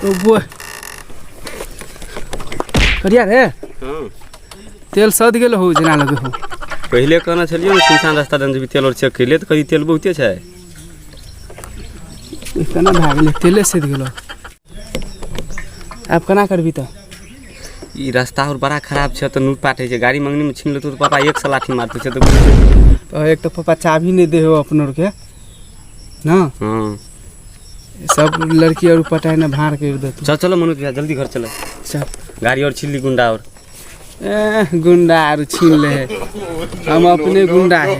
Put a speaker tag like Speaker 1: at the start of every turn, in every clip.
Speaker 1: वो करिया रे तेल सद गेल हो जना लगे हो
Speaker 2: पहले कहना चलिए सुनसान रास्ता दन जब तेल और चेक कर लिए तो कभी तेल बहुते है
Speaker 1: इतना भाग ले तेले सद गेलो आप कना करबी तो
Speaker 2: ई रास्ता और बड़ा खराब है तो नूट पाटे है गाड़ी मंगनी में छीन लेतो तो पापा एक सलाठी मारते छे
Speaker 1: तो एक तो पापा चाबी नहीं दे हो अपनों के ना
Speaker 2: हां
Speaker 1: सब लड़की और पटाए ना भार के दे
Speaker 2: चल चलो मनोज भैया जल्दी घर चलो
Speaker 1: चल
Speaker 2: गाड़ी और छिल्ली गुंडा और
Speaker 1: गुंडा और छीन ले हम अपने गुंडा है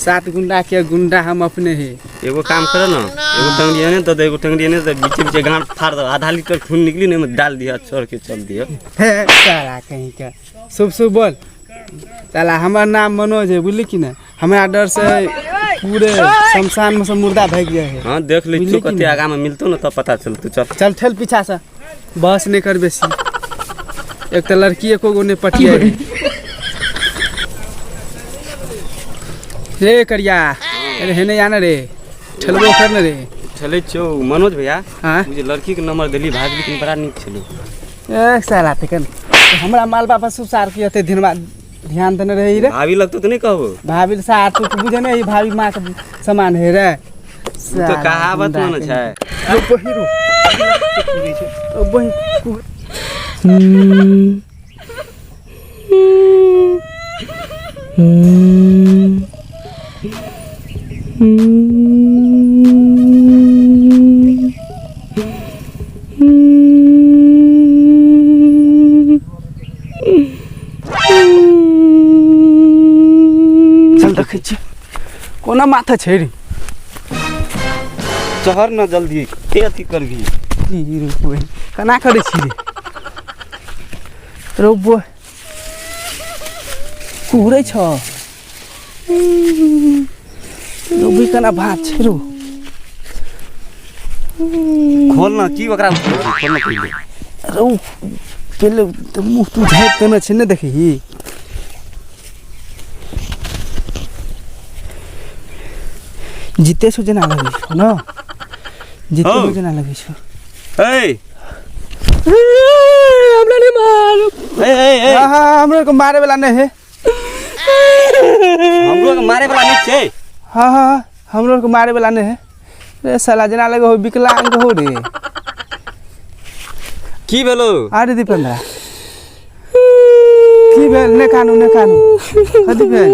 Speaker 1: 7 गुंडा के गुंडा हम अपने है
Speaker 2: एगो काम करो ना एगो टंगड़ी ने तो एगो टंगड़ी ने तो बीच गांठ फाड़ दो आधा लीटर खून निकली ने में डाल दिया छोड़ के चल दियो
Speaker 1: साला कहीं का शुभ शुभ बोल साला हमारा नाम मनोज है बुझली कि ना हमारा डर से पूरे शमशान में से मुर्दा भाग गया है
Speaker 2: हां देख ले तू कते आगा में मिलतो ना तब पता चल तू चल
Speaker 1: चल ठेल पीछा से बस नहीं कर बेसी एक तो लड़की एको गो ने पटिया रे करिया अरे हेने जाना रे ठलबो करने रे
Speaker 2: चले छो मनोज भैया
Speaker 1: हां
Speaker 2: मुझे लड़की के नंबर देली भाग लेकिन बड़ा नीक छलो
Speaker 1: ए साला तकन हमरा माल बापा सुसार के अते दिन बाद ध्यान देने रही रे
Speaker 2: भाभी लगतो तो नहीं कहबो
Speaker 1: भाभी साथ तू बुझे नहीं भाभी मां के समान है रे
Speaker 2: तो कहावत मन छै
Speaker 1: ओ बहिरो ओ बहि चल देखे छी कोना माथा छेड़ी
Speaker 2: चहर न जल्दी के अथी करबी
Speaker 1: ई रुको कना करे छी रे रोबो कुरे छ रोबी कना भात छेरो
Speaker 2: खोल ना की ओकरा खोल ना पहिले
Speaker 1: रो पहले तो मुंह तू झाप कना छ न देखी जीते सो जना लगे छ न जीते सो जना लगे छ
Speaker 2: ए
Speaker 1: हमरा ने मार
Speaker 2: ए
Speaker 1: हां हमरा को मारे वाला नहीं है
Speaker 2: हमरो के मारे वाला नहीं छै
Speaker 1: हां हमरो को मारे वाला नहीं है रे साला जना लगे हो विकलांग हो रे
Speaker 2: की भेलो
Speaker 1: अरे दीपेंद्र की भेल ने कानू कथि भेल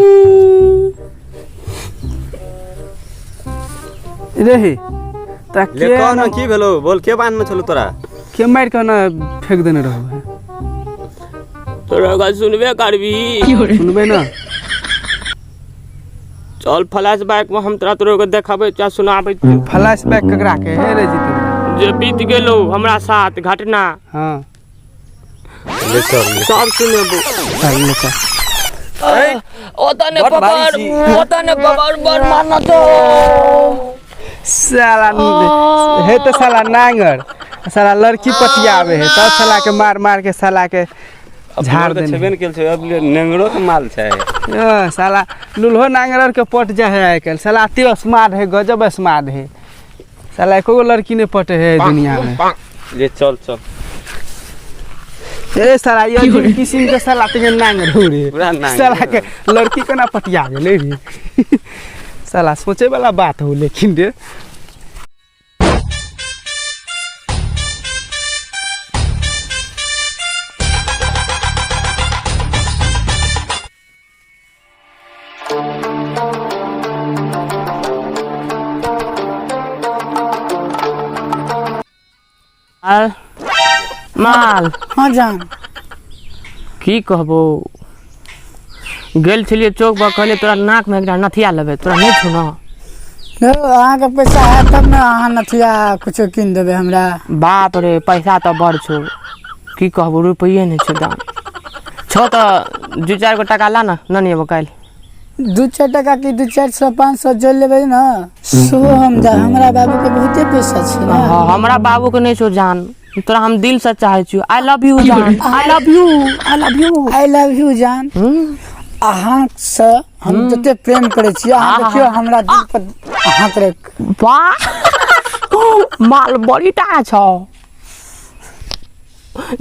Speaker 1: रे ता
Speaker 2: ले
Speaker 1: के
Speaker 2: कौन की भेलो बोल के बांध में छलो तोरा
Speaker 1: के मार के ना फेंक देने रहो
Speaker 3: तोरा का सुनबे करबी
Speaker 1: सुनबे ना
Speaker 3: चल फ्लैश बैक में हम तोरा देखाबे चा सुनाबे
Speaker 1: फ्लैश बैक ककरा के हे रे जीते
Speaker 3: जे बीत गेलो हमरा साथ घटना
Speaker 1: हां
Speaker 2: ले चल
Speaker 3: सब सुनेबो
Speaker 1: चल ले चल
Speaker 3: ओतने पकड़ बर मारना तो
Speaker 1: साला हे तो साला नांगर साला लड़की पटियावे है तब साला के मार के साला के झाड़ देने
Speaker 2: छबेन केल छै अब नेंगरो के माल छै
Speaker 1: साला लुल्हो नांगर के पट जा है आजकल साला अति स्मार्ट है गजब स्मार्ट है साला एको लड़की ने पटे है दुनिया में
Speaker 2: ले चल
Speaker 1: ए साला ये किस्म के साला ते नांगर हो रे
Speaker 2: पूरा नांगर
Speaker 1: साला के लड़की के ना पटिया गेले रे साला सोचे वाला बात हो लेकिन रे
Speaker 3: माल
Speaker 1: हां जान
Speaker 3: की कहबो गेल छलिए चौक पर कहले तोरा नाक में एकटा नथिया लेबे तोरा नहीं छुना
Speaker 4: अहाँ के पैसा है तब ना अहाँ नथिया कुछ किन देबे हमरा
Speaker 3: बाप रे पैसा तो बड़ छो की कहबो रुपये नहीं छो दाम छो तो 2-4 गो टका ला ना ननी एबो काल
Speaker 4: 2-4 टका की 2-400-500 जोड़ लेबे ना सो हम जा हमरा बाबू के बहुते पैसा छै ना
Speaker 3: हमरा बाबू के नहीं छो जान तोरा हम दिल से चाहे छी आई लव यू जान I love you I love you
Speaker 4: I love you जान अहाँ से हम जते प्रेम करे छी अहाँ देखियो हमरा दिल पर अहाँ करे
Speaker 3: वाह माल बड़ी टाका छ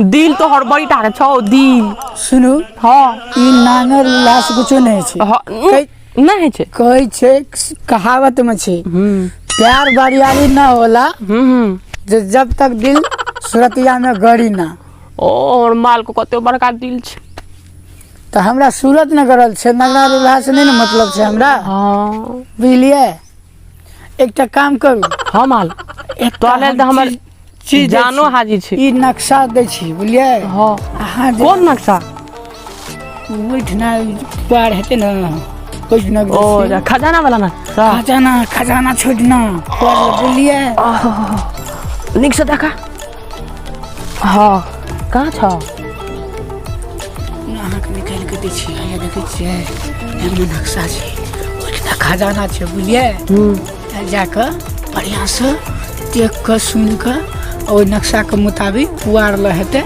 Speaker 3: दिल तो हर बड़ी टाका छ दिल
Speaker 4: सुनू
Speaker 3: हाँ
Speaker 4: ई नांगर लाश कुछो नहीं छै
Speaker 3: नहीं छै
Speaker 4: कहै छै कहावत में छै प्यार बरियारी ना होला जे जब तक दिल सुरतिया में गड़ी ना।
Speaker 3: और माल को कते बड़का दिल छै
Speaker 4: तो हमरा सूरत न करल छै नगरा रुला से नहीं ना मतलब छै हमरा।
Speaker 3: हाँ
Speaker 4: बुझलिए एकटा काम करू
Speaker 3: हाँ माल तोले तो हमर
Speaker 4: चीज
Speaker 3: जानो हाजी छै
Speaker 4: ई नक्शा दै छी बुझलिए।
Speaker 3: हाँ
Speaker 4: अहाँ
Speaker 3: कोन नक्शा
Speaker 4: ओइठना पार हेतै न ओइठना
Speaker 3: ओ जा खजाना वाला नक्शा
Speaker 4: खजाना छोड़ना बुझलिए।
Speaker 3: निक से देखा हाँ कहाँ छ
Speaker 4: अहाँके निकालि के दै छी हैया देखै छियै एमे नक्शा छै ओइठना खजाना छै बुझलिए। जाके बढ़िया से देख के सुन के ओइ नक्शा के मुताबिक पुआर ल हेतै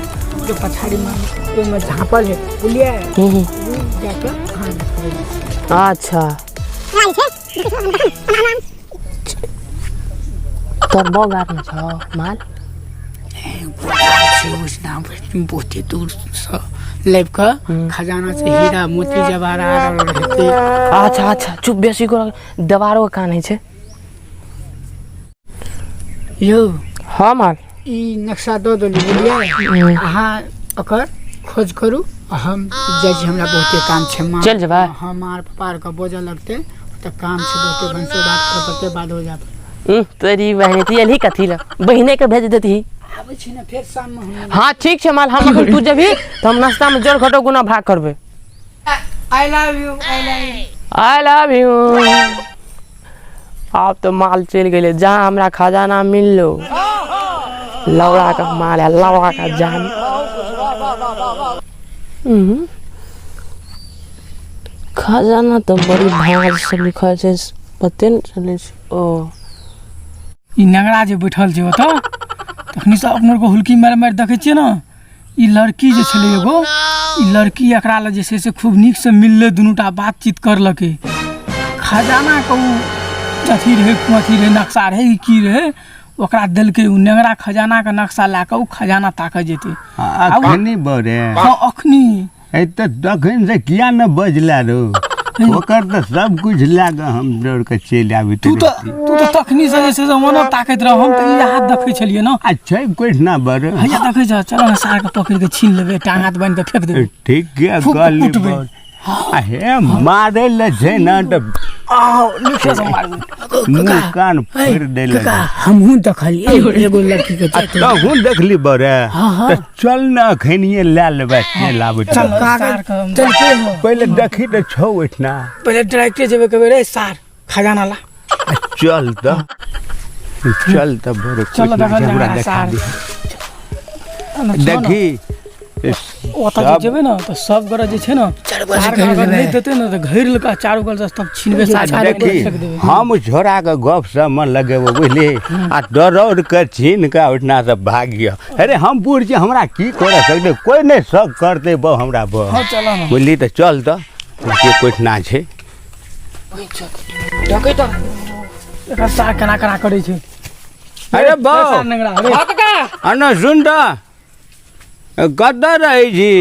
Speaker 4: जो पछाड़ी में ओइमे झाँपल है बुझलिए। जाके
Speaker 3: अच्छा तोर बगार में छ माल
Speaker 4: बहुते दूर से लेब के खजाना से हीरा मोती जवाहरात रहते।
Speaker 3: अच्छा अच्छा चुप बेसी को दवारो का नहीं छै
Speaker 4: यो
Speaker 3: हाँ माल
Speaker 4: ई नक्शा दो देली बुझलिए। अहाँ ओकर खोज करू हम जाइ छी हमरा बहुते काम छै मां
Speaker 3: चल जेबै
Speaker 4: हमार पार के बोझ लगते त काम छै बहुते भंसो बात करते बाद हो जात।
Speaker 3: तेरी बहन थी यही कथी ल बहिने के भेज देती
Speaker 4: आबै छी ना फेर शाम में हम।
Speaker 3: हाँ ठीक छै माल हम अखन तू जेबही तो हम नाश्ता में जोड़ घटो गुना भाग करबे।
Speaker 4: I love you
Speaker 3: I love you. अब तो माल चल गए जहाँ हमरा खजाना मिल लो लौड़ा का माल है लौड़ा का जान। खजाना तो बड़ी भाग से लिखल छै पते न चले छै। ओ
Speaker 4: ई नगरा जे बैठल छै ओतऽ तखनी से अपने को हुलकी मार मार देखे छियै ना ई लड़की जे छले एगो ई लड़की एकरा ल जे छै से खूब नीक से मिलले दुनूटा बातचीत करलके खजाना के अथी रहे नक्शा रहे की रहे ओकरा देलके उ नगरा खजाना के नक्शा लाके उ खजाना ताके जेते
Speaker 5: अखनी बरे
Speaker 4: हाँ अखनी
Speaker 5: ए त तखन से किया न बजला रो ओकर त सब कुछ लाग हम दौड़ के चल आबी
Speaker 4: तू तो तखनी से जे छै से मनो ताकत रह हम त ई हाथ देखै छलिए ना।
Speaker 5: अच्छा कुछ ना बर
Speaker 4: हैया देखै छ चलो ना सार के पकड़ के छीन लेबे टांग हाथ बांध के फेंक देबे
Speaker 5: ठीक के गली हे मारे ल छै न त
Speaker 4: लिखे से मार
Speaker 5: मुंह कान फोड़ देले
Speaker 4: हमहू देखलिए एगो लड़की के
Speaker 5: त हूं देखली बरे त चल न खनिए ले लेबे से लाबे
Speaker 4: चल के
Speaker 5: पहले देखी त छौ इतना
Speaker 4: पहले डायरेक्ट जेबे कहबे रे सार खजाना ला
Speaker 5: चल त बरे
Speaker 4: चल
Speaker 5: हमरा
Speaker 4: देखा
Speaker 5: देखी
Speaker 4: ओता जेबे ना तो सब गरा जे छै ना सार का नहीं देते ना तो घेर लका चारों गल तब छीनबे सार
Speaker 5: देखी हम झोरा के गप सब मन लगेबो बुझली आ डरौर के छीन के उठना से भाग गया। अरे हम बूढ़ छी हमरा की कर सकते कोई नहीं सब करते बो हमरा बो बुझली त चल त के कुछ ना छै
Speaker 3: डकै त
Speaker 4: एका सार कना करे छै।
Speaker 5: अरे बो
Speaker 4: नंगरा अरे
Speaker 3: काका
Speaker 5: अन सुन त कतऽ रहै छी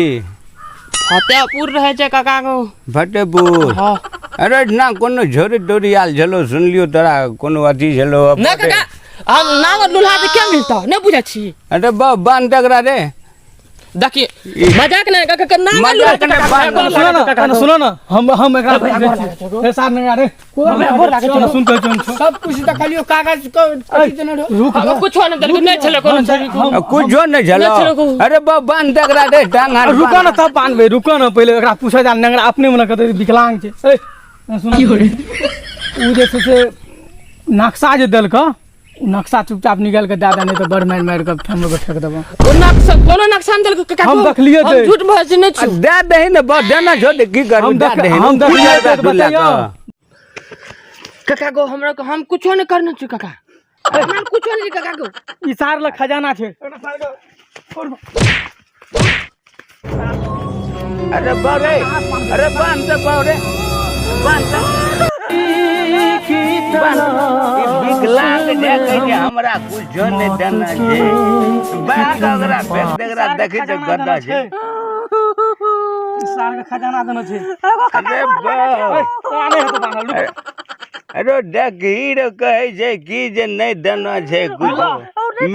Speaker 3: फतेहपुर रहे छै काका को
Speaker 5: फतेहपुर
Speaker 3: हाँ
Speaker 5: अरे ना कोनो झोरी तोरी आल छलो सुनलियो तोरा कोनो अथी छलो
Speaker 3: ना काका हम नाम लुल्हा से क्या मिलता नहीं बुझा छी।
Speaker 5: अरे बांध टकरा रे
Speaker 3: देखिए मजाक नहीं काका नाम
Speaker 5: मजाक नहीं
Speaker 4: सुनो ना हम एकरा ए सार नंगरा रे सुन के सब कुछ देखलियो कागज को रुक
Speaker 3: कुछ नहीं चले कोनो
Speaker 5: कुछ नहीं झलो अरे बांध टकरा रे टांग
Speaker 4: रुको ना तब बांधबे रुको ना पहले एकरा पूछे जा नंगरा अपने मन कहते विकलांग छै। ए सुन की हो रे उ जे से नक्शा जे देल का नक्शा चुपचाप निकाल के दे नहीं तो बड़ मार मार के हम लोग फेंक देबो।
Speaker 3: ओ नक्शा कोनो नक्शा हम देल काका
Speaker 4: हम देखलिए दे
Speaker 3: झूठ भज नहीं छु
Speaker 5: दे दे न बस देना छो की करू दे दे
Speaker 4: हम देखलिए बताइयो
Speaker 3: काका को हमरा को हम कुछ नहीं करना छु काका हम कुछ नहीं काका को
Speaker 4: ई सार ल खजाना छै।
Speaker 5: अरे बारे अरे बांध बारे बांध विकलांग देखे जे हमरा कुछो नहीं देना छै बैंक अगरा फेंक देगरा देखे तो गद्दा छै
Speaker 4: सार के खजाना देना छै
Speaker 5: अरे बा
Speaker 4: आने है तो बांधल लुक
Speaker 5: अरे देख हीरो कहे छै कि जे नहीं देना छै कुछो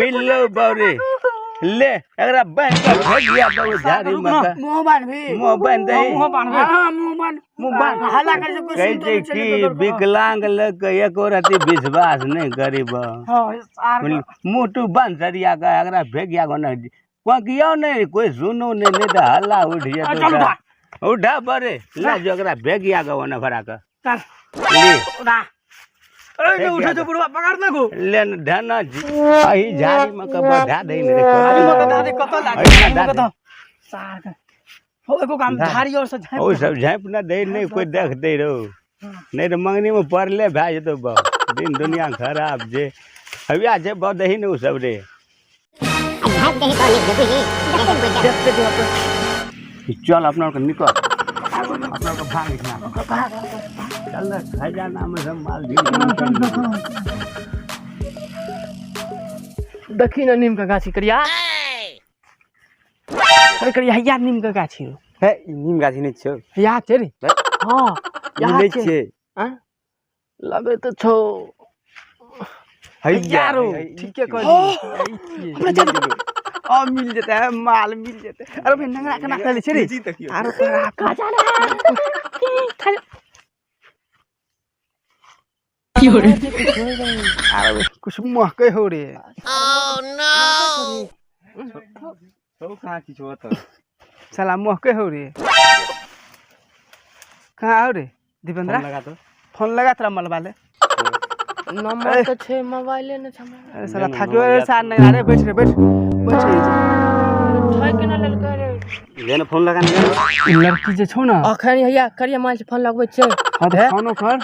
Speaker 5: मिललो बारे ले अगरा बैंक का भेज दिया तो झाड़ी में का
Speaker 4: मुंह बांध भी
Speaker 5: मुंह बांध दे
Speaker 4: मुंह बांध हां मुंह बांध हल्ला कर कुछ
Speaker 5: कहे छै कि विकलांग लोग के एको रति विश्वास नहीं करीब
Speaker 4: हां सार
Speaker 5: मुंह तू बंद सरिया का अगरा भेगिया को नहीं क्यों नहीं कोई सुनो नहीं तो हल्ला उठ जाए तो उठा बरे ला जो अगरा भेगिया का ना भरा का
Speaker 4: चल
Speaker 5: ले
Speaker 4: उड़ा ए उठे जो बुढ़वा पकड़ ना को
Speaker 5: ले धना जी अही झाड़ी में का बढ़ा दे रे
Speaker 4: अरे मका दादी कत लागे सार के हो एको काम धारी और से झाप
Speaker 5: ओ सब झाप ना दे नहीं कोई देख दे रो नहीं तो मंगनी में पड़ले भा जतो बा दिन दुनिया खराब जे अभी आ जे बहुत दही ने सब रे चल अपना को निकल अपना को भाग निकल चल खजाना में सब माल
Speaker 3: देखी ना नीम का गाछी करिया अरे करिया या नीम का गाछी
Speaker 2: हे नीम गाछी नहीं छौ
Speaker 3: या छै रे हां या
Speaker 2: नहीं
Speaker 3: छै
Speaker 2: छे
Speaker 3: हां लगे तो छौ
Speaker 2: है
Speaker 1: यारो ठीके कह अब मिल जाता है माल मिल जाता है अरे भाई नंगरा के नाक ले छे रे अरे तोरा अरे कुछ महके हो रे
Speaker 2: तो कहां की छो तो
Speaker 1: साला महके हो रे कहां हो रे दीपेंद्र
Speaker 2: लगा तो
Speaker 1: फोन लगा तेरा मलबा ले
Speaker 3: नंबर तो छे मोबाइले न छमा
Speaker 1: अरे साला थाकियो रे सार नहीं अरे बैठ रे बैठ
Speaker 3: छै के न लेल करे
Speaker 2: लेने फोन लगा ने
Speaker 1: लड़की जे छौ ना
Speaker 3: अखन हैया करिया माल से फोन लगबै छै
Speaker 1: हां तो फोनो कर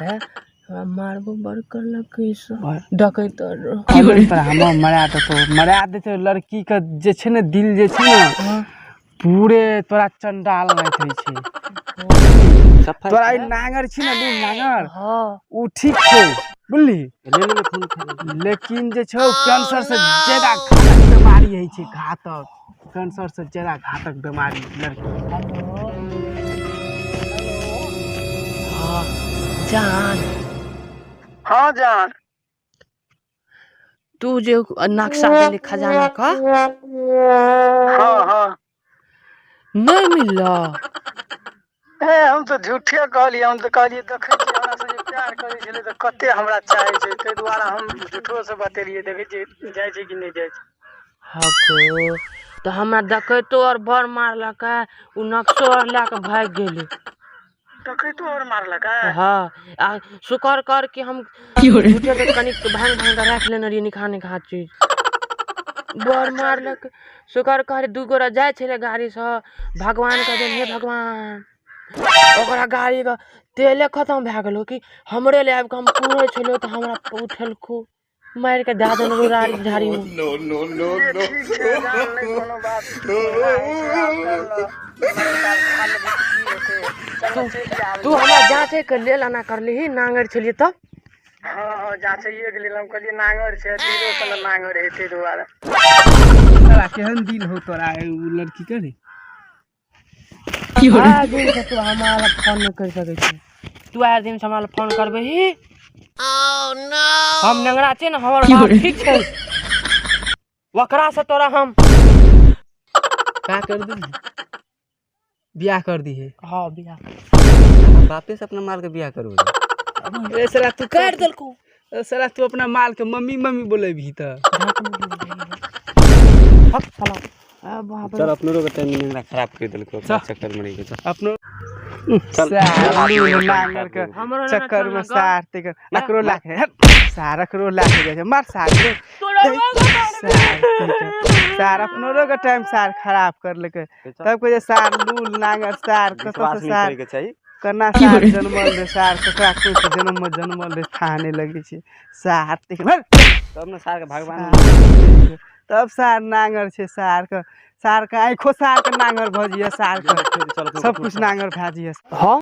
Speaker 3: मारबो बर करलक कैसे डकैत
Speaker 1: की बोल पर हम मरा दे तो लड़की का जे छै ने दिल जे छै ना पूरे तोरा चंडाल नहीं थई छै तोरा नांगर छी ना दू नांगर
Speaker 3: हां
Speaker 1: उ ठीक छै बुझली
Speaker 2: लेने फोन कर
Speaker 1: लेकिन जे छौ कैंसर से ज्यादा घातक बीमारी है छै घातक कैंसर से ज्यादा घातक बीमारी लड़की
Speaker 3: हां जान
Speaker 4: हां जान
Speaker 3: तू जे नक्शा देले खजाना का
Speaker 4: हां हां
Speaker 3: नहीं मिलला
Speaker 4: ए हम तो झूठे कहलिए हम तो कहलिए देखे छी हमरा से जे प्यार करे छले तो कते हमरा चाहे छै तै द्वारा हम झूठो से बतेलिए देखे छी जाय छै कि नहीं जाय छै
Speaker 3: हको तो हमरा डकैतो और बर मारलक उ नक्शो और लाके भाग गेले
Speaker 4: डकैतो और मारलक
Speaker 3: हां आ शुक्र कर के हम झूठे पे कनिक भांग भांग राख लेने रही निखाने खा चीज बर मारलक शुक्र कर दू गोरा जाय छले गाड़ी से भगवान का जन हे भगवान ओकरा गाड़ी का तेले खत्म भ गेलो कि हमरे ले आब के हम पूरे छलो तो हमरा उठलको मार के दा देन गाड़ी झाड़ी में
Speaker 4: नो कोनो बात
Speaker 3: तू हमरा जांचे के लेल आना करली नांगर छलिए तब
Speaker 4: हां जांचइए के लेल हम कहलिए नांगर छै तीरो सन नांगर हेते दुआरा
Speaker 1: साला केहन दिल हो तोरा उ लड़की के रे
Speaker 3: आज दिन से तू हमारा फोन नहीं कर सके छी तू आज दिन से हमारा फोन करबे ही ओह नो हम नंगरा छे ना हमर बात ठीक छै वकरा से तोरा हम
Speaker 1: का कर दी बियाह कर दी है
Speaker 3: हां बियाह
Speaker 2: बापे से अपना माल के बियाह करू
Speaker 1: ए साला तू
Speaker 3: कर देलको
Speaker 1: साला तू अपना माल के मम्मी मम्मी बोले भी त
Speaker 3: हक साला आ बाप
Speaker 2: चल अपनो रो के टाइम में खराब कर देलको चक्कर में रही के
Speaker 1: अपनो
Speaker 2: चल
Speaker 1: नांगर के चक्कर में सार ते कर नकरो लाखे सार करो लाखे जाय मार सार सार अपनो रो के टाइम सार खराब कर लेके तब कहे सार लूल नांगर सार कतो से सार
Speaker 2: के चाहिए
Speaker 1: कना सार जन्मल रे सार ककरा कोई जन्म में जन्मल रे थाने लगे छै सार ते
Speaker 2: तब न सार के भगवान
Speaker 1: तब सार नांगर छे सार के आँखो सार के नांगर भजिए सार के सब कुछ नांगर भाजिए
Speaker 3: हां